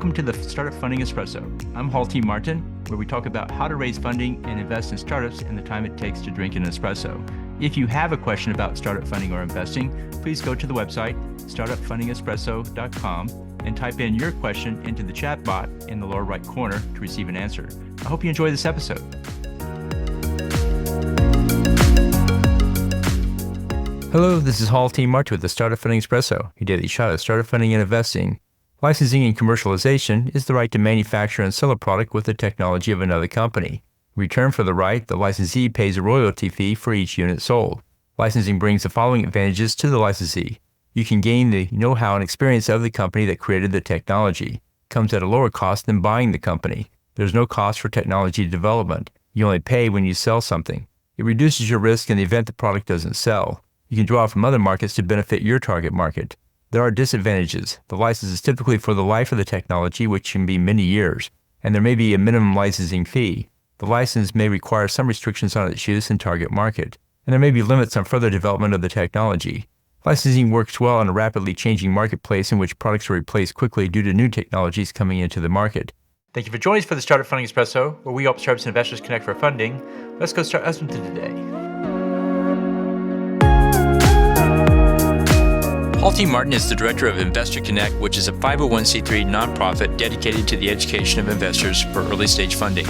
Welcome to the Startup Funding Espresso. I'm Hall T. Martin, where we talk about how to raise funding and invest in startups and the time it takes to drink an espresso. If you have a question about startup funding or investing, please go to the website, startupfundingespresso.com, and type in your question into the chat bot in the lower right corner to receive an answer. I hope you enjoy this episode. Hello, this is Hall T. Martin with the Startup Funding Espresso, your daily shot of startup funding and investing. Licensing and commercialization is the right to manufacture and sell a product with the technology of another company. In return for the right, the licensee pays a royalty fee for each unit sold. Licensing brings the following advantages to the licensee. You can gain the know-how and experience of the company that created the technology. It comes at a lower cost than buying the company. There's no cost for technology development. You only pay when you sell something. It reduces your risk in the event the product doesn't sell. You can draw from other markets to benefit your target market. There are disadvantages. The license is typically for the life of the technology, which can be many years, and there may be a minimum licensing fee. The license may require some restrictions on its use and target market, and there may be limits on further development of the technology. Licensing works well in a rapidly changing marketplace in which products are replaced quickly due to new technologies coming into the market. Thank you for joining us for the Startup Funding Espresso, where we help startups and investors connect for funding. Let's go start us into today. Hall T. Martin is the director of Investor Connect, which is a 501c3 nonprofit dedicated to the education of investors for early-stage funding.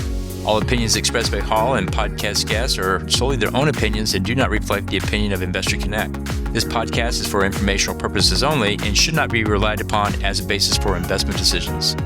All opinions expressed by Hall and podcast guests are solely their own opinions and do not reflect the opinion of Investor Connect. This podcast is for informational purposes only and should not be relied upon as a basis for investment decisions.